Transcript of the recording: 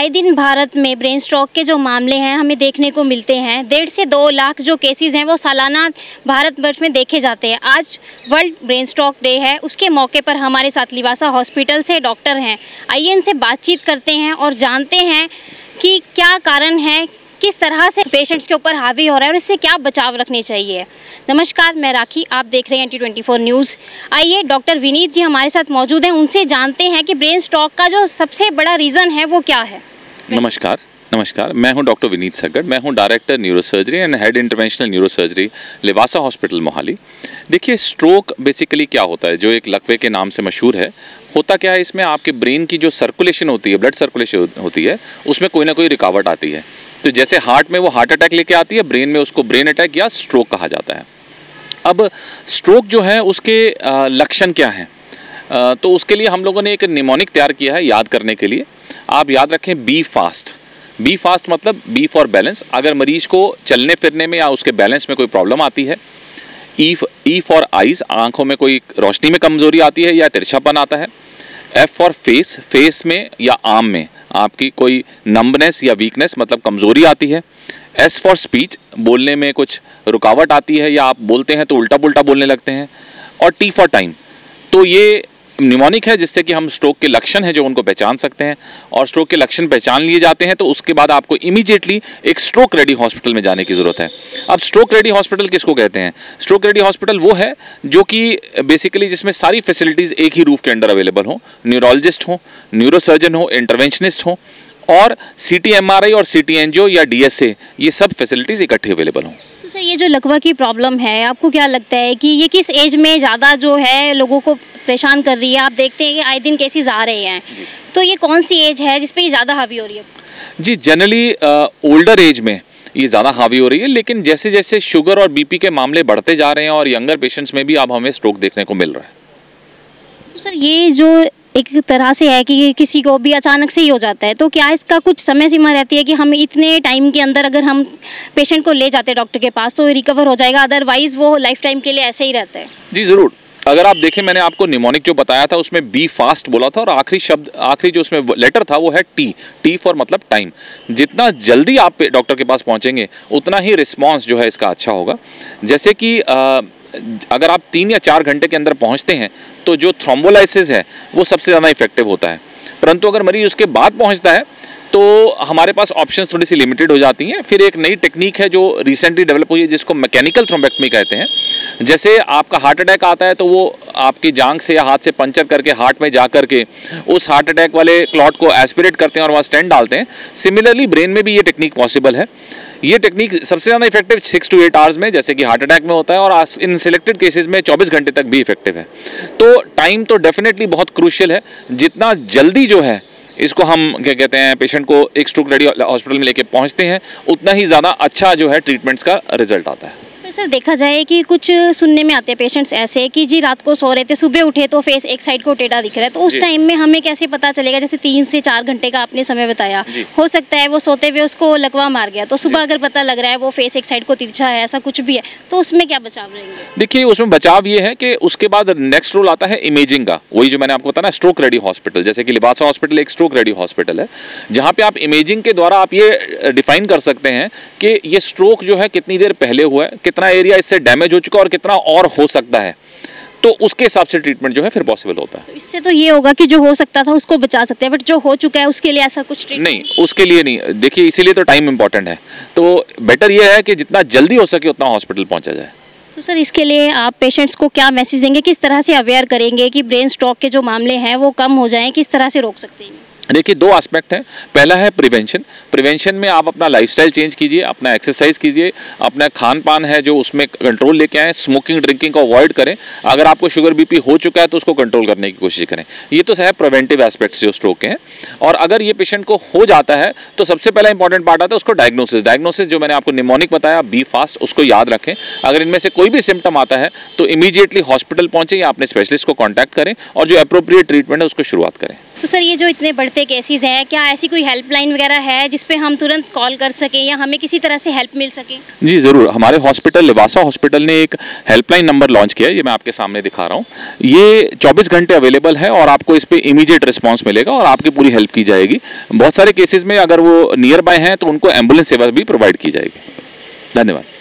आए दिन भारत में ब्रेन स्ट्रोक के जो मामले हैं हमें देखने को मिलते हैं। 1.5 से 2 लाख जो केसेस हैं वो सालाना भारतवर्ष में देखे जाते हैं। आज वर्ल्ड ब्रेन स्ट्रोक डे है, उसके मौके पर हमारे साथ लिवासा हॉस्पिटल से डॉक्टर हैं। आइए इनसे बातचीत करते हैं और जानते हैं कि क्या कारण है, किस तरह से पेशेंट्स के ऊपर हावी हो रहा है और इससे क्या बचाव रखने चाहिए। नमस्कार, मैं राखी, आप देख रहे हैं NT24 न्यूज़। आइए डॉक्टर विनीत जी हमारे साथ मौजूद हैं, उनसे जानते हैं कि ब्रेन स्ट्रोक का जो सबसे बड़ा रीज़न है वो क्या है। नमस्कार, मैं हूं डॉक्टर विनीत सग्गड़। मैं हूं director neurosurgery and head interventional neurosurgery Livasa hospital Mohali. देखिए, स्ट्रोक बेसिकली क्या होता है, जो एक लकवे के नाम से मशहूर है। होता क्या है, इसमें आपके ब्रेन की जो सर्कुलेशन होती है, ब्लड सर्कुलेशन होती है, उसमें कोई ना कोई रुकावट आती है। तो जैसे हार्ट में वो हार्ट अटैक लेके आती है, ब्रेन में उसको ब्रेन अटैक या स्ट्रोक कहा जाता है। अब स्ट्रोक जो है उसके लक्षण क्या हैं, तो उसके लिए हम लोगों ने एक निमोनिक तैयार किया है याद करने के लिए। आप याद रखें, बी फास्ट मतलब बी फॉर बैलेंस। अगर मरीज को चलने फिरने में या उसके बैलेंस में कोई प्रॉब्लम आती है। ई फॉर आइज, आंखों में कोई रोशनी में कमजोरी आती है या तिरछापन आता है। एफ फॉर फेस में या आर्म में आपकी कोई नंबनेस या वीकनेस मतलब कमजोरी आती है। एस फॉर स्पीच, बोलने में कुछ रुकावट आती है या आप बोलते हैं तो उल्टा पुल्टा बोलने लगते हैं। और टी फॉर टाइम। तो ये निमोनिक है जिससे कि हम स्ट्रोक के लक्षण हैं जो उनको पहचान सकते हैं। और स्ट्रोक के लक्षण पहचान लिए जाते हैं तो उसके बाद आपको इमीडिएटली एक स्ट्रोक रेडी हॉस्पिटल में जाने की ज़रूरत है। अब स्ट्रोक रेडी हॉस्पिटल किसको कहते हैं? स्ट्रोक रेडी हॉस्पिटल वो है जो कि बेसिकली जिसमें सारी फैसिलिटीज़ एक ही रूफ के अंडर अवेलेबल हो। न्यूरोलॉजिस्ट हो, न्यूरोसर्जन हो, इंटरवेंशनिस्ट हो और CT MRI और CT एंजियो या DSA, ये सब फैसिलिटीज़ इकट्ठे अवेलेबल हों। तो सर, ये जो लकवा की प्रॉब्लम है, आपको क्या लगता है कि ये किस एज में ज़्यादा जो है लोगों को परेशान कर रही है? आप देखते हैं कि आए दिन केसेस आ रहे हैं, तो ये कौन सी एज है जिस पे ये ज़्यादा हावी हो रही है? जी, जनरली ओल्डर एज में ये ज़्यादा हावी हो रही है, लेकिन जैसे जैसे शुगर और BP के मामले बढ़ते जा रहे हैं और यंगर पेशेंट्स में भी अब हमें स्ट्रोक देखने को मिल रहा है। तो सर, ये जो एक तरह से है कि किसी को भी अचानक से ही हो जाता है, तो क्या इसका कुछ समय सीमा रहती है कि हम इतने टाइम के अंदर अगर हम पेशेंट को ले जाते हैं डॉक्टर के पास तो रिकवर हो जाएगा, अदरवाइज वो लाइफ टाइम के लिए ऐसे ही रहता है? जी ज़रूर। अगर आप देखें, मैंने आपको निमोनिक जो बताया था उसमें बी फास्ट बोला था और आखिरी जो उसमें लेटर था वो है टी फॉर मतलब टाइम। जितना जल्दी आप डॉक्टर के पास पहुंचेंगे उतना ही रिस्पॉन्स जो है इसका अच्छा होगा। जैसे कि अगर आप 3 या 4 घंटे के अंदर पहुंचते हैं तो जो थ्रोम्बोलाइसिस है वो सबसे ज़्यादा इफेक्टिव होता है। परंतु अगर मरीज उसके बाद पहुंचता है तो हमारे पास ऑप्शंस थोड़ी सी लिमिटेड हो जाती हैं। फिर एक नई टेक्निक है जो रिसेंटली डेवलप हुई है जिसको मैकेनिकल थ्रोम्बेक्टमी कहते हैं। जैसे आपका हार्ट अटैक आता है तो वो आपकी जांघ से या हाथ से पंचर करके हार्ट में जा करके उस हार्ट अटैक वाले क्लॉट को एस्पिरेट करते हैं और वहाँ स्टेंट डालते हैं। सिमिलरली ब्रेन में भी ये टेक्निक पॉसिबल है। ये टेक्निक सबसे ज़्यादा इफेक्टिव 6 to 8 आवर्स में, जैसे कि हार्ट अटैक में होता है, और इन सिलेक्टेड केसेस में 24 घंटे तक भी इफेक्टिव है। तो टाइम तो डेफिनेटली बहुत क्रूशियल है। जितना जल्दी जो है इसको हम क्या कहते हैं पेशेंट को एक स्ट्रोक रेडी हॉस्पिटल में लेके पहुंचते हैं उतना ही ज़्यादा अच्छा जो है ट्रीटमेंट्स का रिजल्ट आता है। सर, देखा जाए कि कुछ सुनने में आते हैं पेशेंट्स ऐसे कि जी रात को सो रहे थे, सुबह उठे तो फेस एक साइड को टेढ़ा दिख रहा है, तो उस टाइम में हमें कैसे पता चलेगा? जैसे 3 से 4 घंटे का आपने समय बताया, हो सकता है वो सोते हुए उसको लकवा मार गया, तो सुबह अगर पता लग रहा है वो फेस एक साइड को तिरछा है, ऐसा कुछ भी है, तो उसमें क्या बचाव रहेंगे? देखिए, उसमें बचाव ये है कि उसके बाद नेक्स्ट रोल आता है इमेजिंग का। वही जो मैंने आपको बताया ना, स्ट्रोक रेडी हॉस्पिटल, जैसे कि लिवासा हॉस्पिटल एक स्ट्रोक रेडी हॉस्पिटल है जहाँ पे आप इमेजिंग के द्वारा आप ये डिफाइन कर सकते हैं कि ये स्ट्रोक जो है कितनी देर पहले हुआ है, कितना एरिया इससे डैमेज हो चुका और कितना और हो सकता है, तो उसके हिसाब से ट्रीटमेंट जो है फिर पॉसिबल होता है। तो इससे तो ये होगा कि जो हो सकता था उसको बचा सकते हैं, बट जो हो चुका है उसके लिए ऐसा कुछ नहीं, उसके लिए नहीं। देखिए, इसीलिए तो टाइम इंपॉर्टेंट है। तो बेटर ये है कि जितना जल्दी हो सके उतना हॉस्पिटल पहुंचा जाए। तो सर, इसके लिए आप पेशेंट्स को क्या मैसेज देंगे, किस तरह से अवेयर करेंगे कि ब्रेन स्ट्रोक के जो मामले हैं वो कम हो जाएं, किस तरह से रोक सकते हैं? देखिए, 2 एस्पेक्ट हैं। पहला है प्रिवेंशन में आप अपना लाइफस्टाइल चेंज कीजिए, अपना एक्सरसाइज कीजिए, अपना खान पान है जो उसमें कंट्रोल लेके आएँ, स्मोकिंग ड्रिंकिंग को अवॉइड करें। अगर आपको शुगर BP हो चुका है तो उसको कंट्रोल करने की कोशिश करें। ये तो है प्रिवेंटिव एस्पेक्ट्स जो स्ट्रोक के हैं। और अगर ये पेशेंट को हो जाता है तो सबसे पहला इंपॉर्टेंट पार्ट आता है उसको डायग्नोसिस जो मैंने आपको निमोनिक बताया, बी फास्ट, उसको याद रखें। अगर इनमें से कोई भी सिम्टम आता है तो इमीडिएटली हॉस्पिटल पहुंचे या अपने स्पेशलिस्ट को कॉन्टैक्ट करें और जो अप्रोप्रिएट ट्रीटमेंट है उसको शुरुआत करें। तो सर, ये जो इतने बढ़ते मिलते केसेस हैं, क्या ऐसी कोई हेल्पलाइन वगैरह है जिस पे हम तुरंत कॉल कर सकें या हमें किसी तरह से हेल्प मिल सके? जी ज़रूर, हमारे हॉस्पिटल लिवासा हॉस्पिटल ने एक हेल्पलाइन नंबर लॉन्च किया है, ये मैं आपके सामने दिखा रहा हूँ। ये 24 घंटे अवेलेबल है और आपको इस पे इमीडिएट रिस्पांस मिलेगा और आपकी पूरी हेल्प की जाएगी। बहुत सारे केसेस में अगर वो नियर बाय हैं तो उनको एम्बुलेंस सेवा भी प्रोवाइड की जाएगी। धन्यवाद।